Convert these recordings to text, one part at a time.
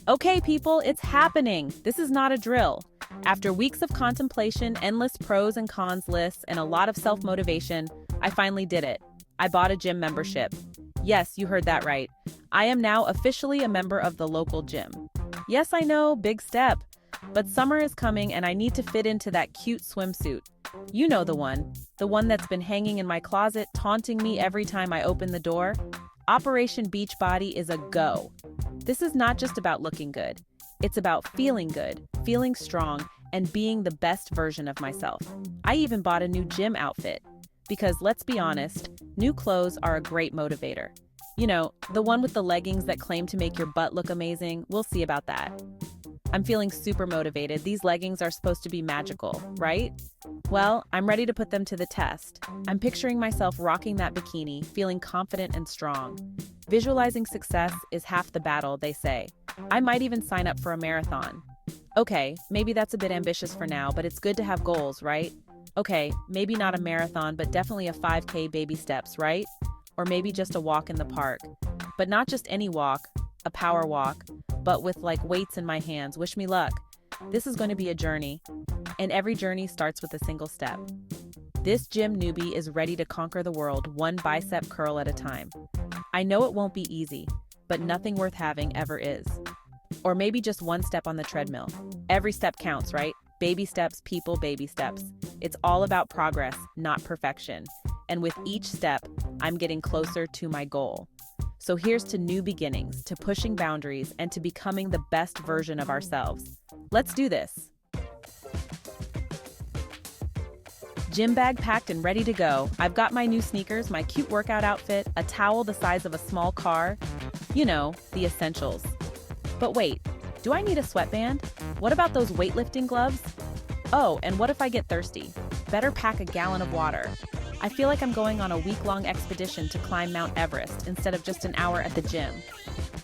Okay, people, it's happening. This is not a drill. After weeks of contemplation, endless pros and cons lists, and a lot of self motivation, I finally did it. I bought a gym membership. Yes, you heard that right. I am now officially a member of the local gym. Yes, I know, big step. But summer is coming and I need to fit into that cute swimsuit. You know the one that's been hanging in my closet, taunting me every time I open the door. Operation Beachbody is a go. This is not just about looking good. It's about feeling good, feeling strong, and being the best version of myself. I even bought a new gym outfit. Because let's be honest, new clothes are a great motivator. You know, the one with the leggings that claim to make your butt look amazing, we'll see about that. I'm feeling super motivated. These leggings are supposed to be magical, right? Well, I'm ready to put them to the test. I'm picturing myself rocking that bikini, feeling confident and strong. Visualizing success is half the battle, they say. I might even sign up for a marathon. Okay, maybe that's a bit ambitious for now, but it's good to have goals, right? Okay, maybe not a marathon, but definitely a 5K baby steps, right? Or maybe just a walk in the park. But not just any walk, a power walk, but with like weights in my hands. Wish me luck. This is going to be a journey, and every journey starts with a single step. This gym newbie is ready to conquer the world, one bicep curl at a time. I know it won't be easy, but nothing worth having ever is. Or maybe just one step on the treadmill. Every step counts, right? Baby steps, people, baby steps. It's all about progress, not perfection. And with each step, I'm getting closer to my goal. So here's to new beginnings, to pushing boundaries, and to becoming the best version of ourselves. Let's do this. Gym bag packed and ready to go. I've got my new sneakers, my cute workout outfit, a towel the size of a small car. You know, the essentials. But wait, do I need a sweatband? What about those weightlifting gloves? Oh, and what if I get thirsty? Better pack a gallon of water. I feel like I'm going on a week-long expedition to climb Mount Everest instead of just an hour at the gym.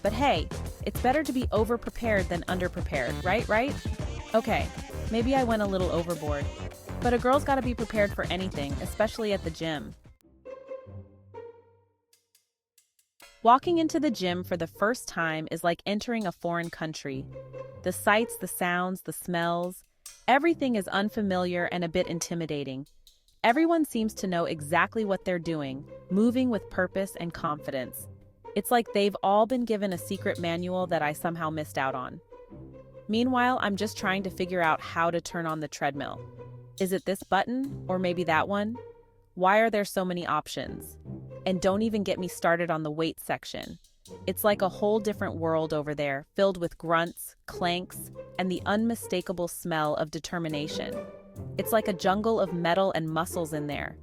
But hey, it's better to be over-prepared than under-prepared, right? Okay, maybe I went a little overboard. But a girl's gotta be prepared for anything, especially at the gym. Walking into the gym for the first time is like entering a foreign country. The sights, the sounds, the smells, everything is unfamiliar and a bit intimidating. Everyone seems to know exactly what they're doing, moving with purpose and confidence. It's like they've all been given a secret manual that I somehow missed out on. Meanwhile, I'm just trying to figure out how to turn on the treadmill. Is it this button, or maybe that one? Why are there so many options? And don't even get me started on the weight section. It's like a whole different world over there, filled with grunts, clanks, and the unmistakable smell of determination. It's like a jungle of metal and muscles in there.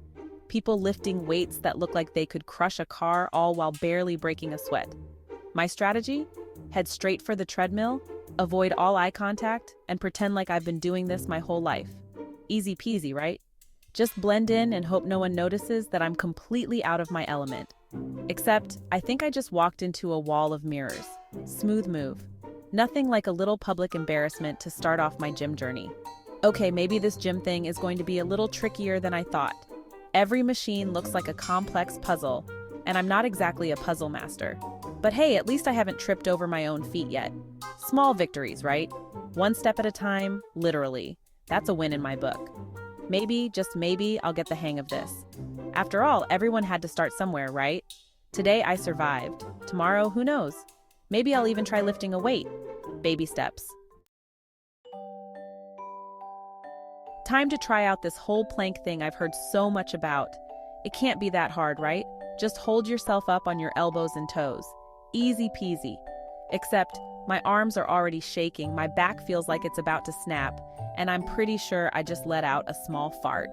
People lifting weights that look like they could crush a car, all while barely breaking a sweat. My strategy? Head straight for the treadmill, avoid all eye contact, and pretend like I've been doing this my whole life. Easy peasy, right? Just blend in and hope no one notices that I'm completely out of my element. Except, I think I just walked into a wall of mirrors. Smooth move. Nothing like a little public embarrassment to start off my gym journey. Okay, maybe this gym thing is going to be a little trickier than I thought. Every machine looks like a complex puzzle, and I'm not exactly a puzzle master. But hey, at least I haven't tripped over my own feet yet. Small victories, right? One step at a time, literally. That's a win in my book. Maybe, just maybe, I'll get the hang of this. After all, everyone had to start somewhere, right? Today I survived. Tomorrow, who knows? Maybe I'll even try lifting a weight. Baby steps. Time to try out this whole plank thing I've heard so much about. It can't be that hard, right? Just hold yourself up on your elbows and toes. Easy peasy. Except, my arms are already shaking, my back feels like it's about to snap, and I'm pretty sure I just let out a small fart.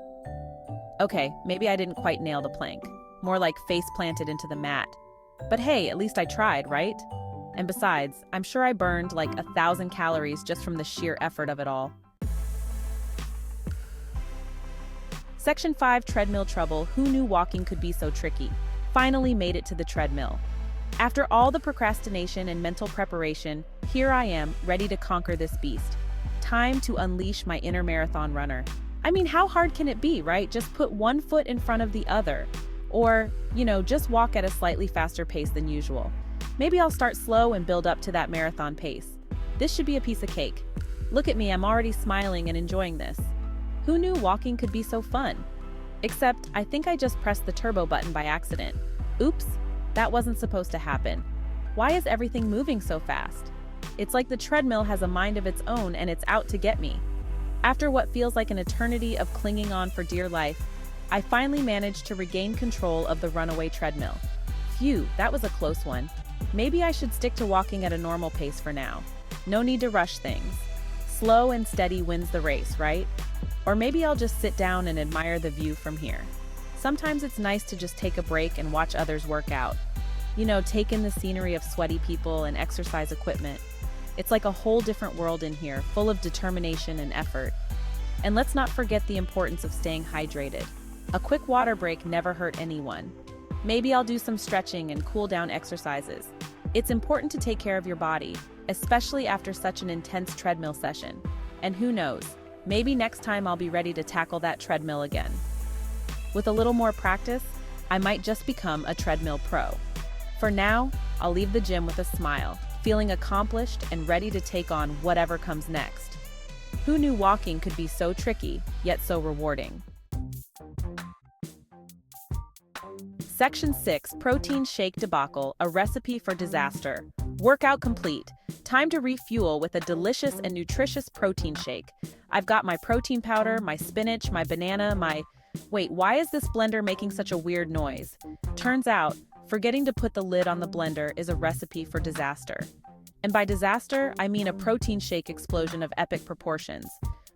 Okay, maybe I didn't quite nail the plank. More like face planted into the mat. But hey, at least I tried, right? And besides, I'm sure I burned like 1,000 calories just from the sheer effort of it all. Section 5 Treadmill Trouble. Who knew walking could be so tricky? Finally made it to the treadmill. After all the procrastination and mental preparation, here I am, ready to conquer this beast. Time to unleash my inner marathon runner. I mean, how hard can it be, right? Just put one foot in front of the other. Or, just walk at a slightly faster pace than usual. Maybe I'll start slow and build up to that marathon pace. This should be a piece of cake. Look at me, I'm already smiling and enjoying this. Who knew walking could be so fun? Except, I think I just pressed the turbo button by accident. Oops, that wasn't supposed to happen. Why is everything moving so fast? It's like the treadmill has a mind of its own and it's out to get me. After what feels like an eternity of clinging on for dear life, I finally managed to regain control of the runaway treadmill. Phew, that was a close one. Maybe I should stick to walking at a normal pace for now. No need to rush things. Slow and steady wins the race, right? Or maybe I'll just sit down and admire the view from here. Sometimes it's nice to just take a break and watch others work out. You know, take in the scenery of sweaty people and exercise equipment. It's like a whole different world in here, full of determination and effort. And let's not forget the importance of staying hydrated. A quick water break never hurt anyone. Maybe I'll do some stretching and cool down exercises. It's important to take care of your body, especially after such an intense treadmill session. And who knows, maybe next time I'll be ready to tackle that treadmill again. With a little more practice, I might just become a treadmill pro. For now, I'll leave the gym with a smile, feeling accomplished and ready to take on whatever comes next. Who knew walking could be so tricky, yet so rewarding? Section 6, Protein Shake Debacle, a recipe for disaster. Workout complete. Time to refuel with a delicious and nutritious protein shake. I've got my protein powder, my spinach, my banana, Wait, why is this blender making such a weird noise? Turns out, forgetting to put the lid on the blender is a recipe for disaster. And by disaster, I mean a protein shake explosion of epic proportions.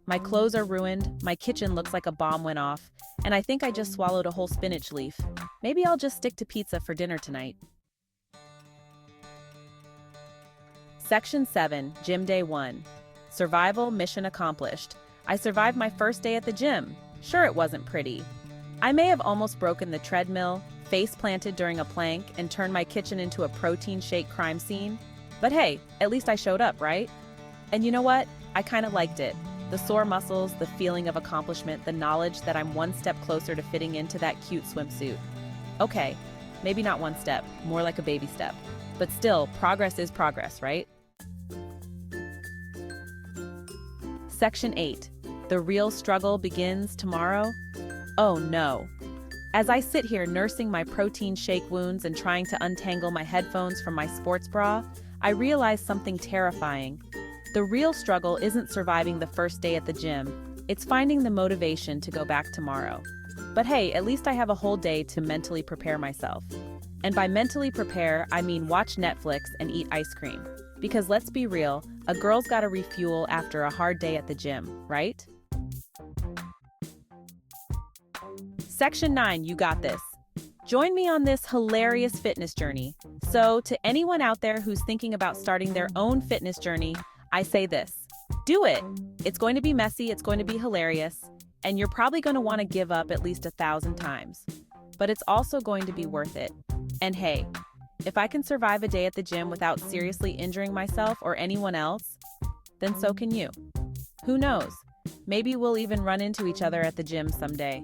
My clothes are ruined, my kitchen looks like a bomb went off, and I think I just swallowed a whole spinach leaf. Maybe I'll just stick to pizza for dinner tonight. Section 7, Gym Day 1. Survival mission accomplished. I survived my first day at the gym. Sure, it wasn't pretty. I may have almost broken the treadmill, face planted during a plank, and turned my kitchen into a protein shake crime scene. But hey, at least I showed up, right? And you know what? I kind of liked it. The sore muscles, the feeling of accomplishment, the knowledge that I'm one step closer to fitting into that cute swimsuit. Okay, maybe not one step, more like a baby step. But still, progress is progress, right? Section 8. The real struggle begins tomorrow? Oh no. As I sit here nursing my protein shake wounds and trying to untangle my headphones from my sports bra, I realize something terrifying. The real struggle isn't surviving the first day at the gym, it's finding the motivation to go back tomorrow. But hey, at least I have a whole day to mentally prepare myself. And by mentally prepare, I mean watch Netflix and eat ice cream. Because let's be real, a girl's gotta refuel after a hard day at the gym, right? Section 9, you got this. Join me on this hilarious fitness journey. So, to anyone out there who's thinking about starting their own fitness journey, I say this. Do it! It's going to be messy, it's going to be hilarious, and you're probably going to want to give up at least 1,000 times. But it's also going to be worth it. And hey, if I can survive a day at the gym without seriously injuring myself or anyone else, then so can you. Who knows? Maybe we'll even run into each other at the gym someday.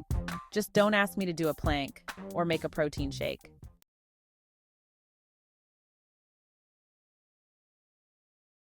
Just don't ask me to do a plank or make a protein shake.